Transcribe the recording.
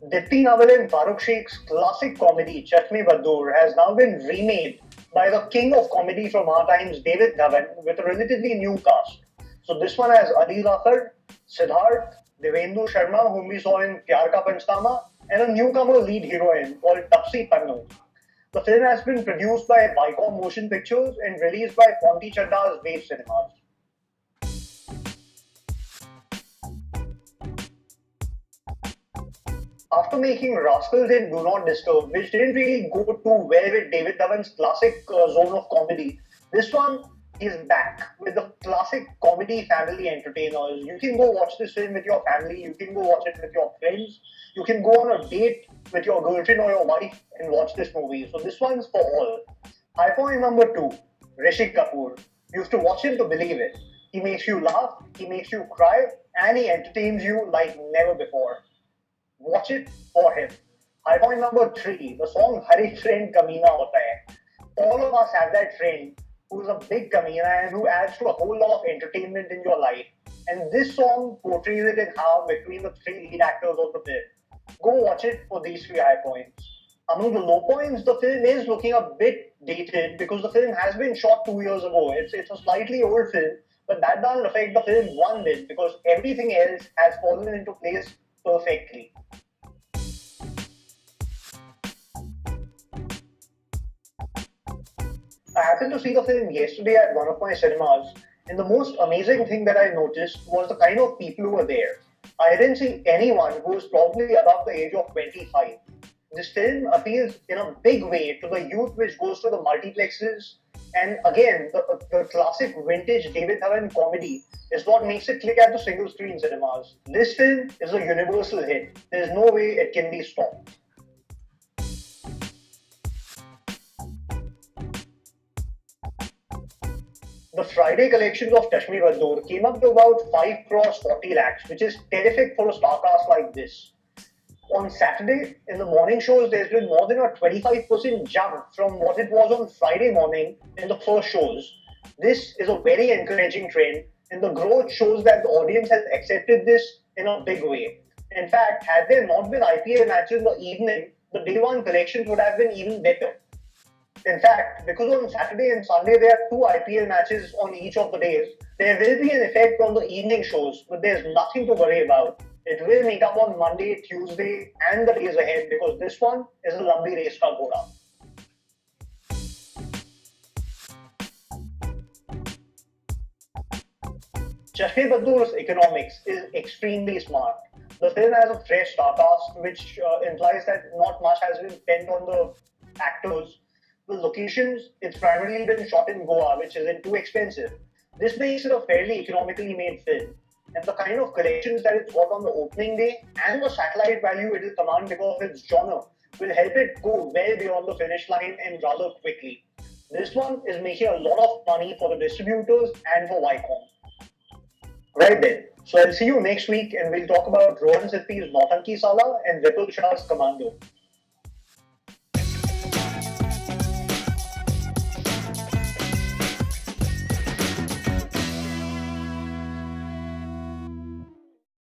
Dipti Naval and Farooq Sheikh's classic comedy Chashme Baddoor has now been remade by the king of comedy from our times, David Dhawan, with a relatively new cast. So this one has Adil Akhar, Siddharth, Devendu Sharma, whom we saw in Pyar Ka Panchnama, and a newcomer lead heroine called Tapsi Pannu. The film has been produced by Viacom Motion Pictures and released by Ponti Chadda's Wave Cinemas. After making Rascals and Do Not Disturb, which didn't really go too well with David Dhawan's classic zone of comedy, this one is back with the classic comedy family entertainers. You can go watch this film with your family, you can go watch it with your friends, you can go on a date with your girlfriend or your wife and watch this movie. So this one's for all. High point number 2, Rishi Kapoor. You have to watch him to believe it. He makes you laugh, he makes you cry, and he entertains you like never before. Watch it for him. High point number 3, the song Har Ek Friend Kameena Hota Hai. All of us have that friend who's a big kameena and who adds to a whole lot of entertainment in your life. And this song portrays it in half between the 3 lead actors of the film. Go watch it for these 3 high points. Among the low points, the film is looking a bit dated because the film has been shot 2 years ago. It's a slightly old film, but that doesn't affect the film one bit because everything else has fallen into place perfectly. I happened to see the film yesterday at one of my cinemas, and the most amazing thing that I noticed was the kind of people who were there. I didn't see anyone who was probably above the age of 25. This film appeals in a big way to the youth which goes to the multiplexes, and again, the classic vintage David Dhawan comedy is what makes it click at the single screen cinemas. This film is a universal hit. There's no way it can be stopped. The Friday collections of Chashme Baddoor came up to about 5 crores 40 lakhs, which is terrific for a star cast like this. On Saturday, in the morning shows, there's been more than a 25% jump from what it was on Friday morning in the first shows. This is a very encouraging trend, and the growth shows that the audience has accepted this in a big way. In fact, had there not been IPL matches in the evening, the day one collections would have been even better. In fact, because on Saturday and Sunday there are 2 IPL matches on each of the days, there will be an effect on the evening shows, but there's nothing to worry about. It will make up on Monday, Tuesday, and the days ahead because this one is a Lambi race ka ghoda. Chashme Baddoor's economics is extremely smart. The film has a fresh star cast, which implies that not much has been spent on the actors. The locations, it's primarily been shot in Goa, which isn't too expensive. This makes it a fairly economically made film. And the kind of collections that it's got on the opening day and the satellite value it will command because of its genre will help it go well beyond the finish line and rather quickly. This one is making a lot of money for the distributors and for Viacom. Right then, so I'll see you next week and we'll talk about Rohan Sippy's Nautanki Sala and Vipul Shah's Commando.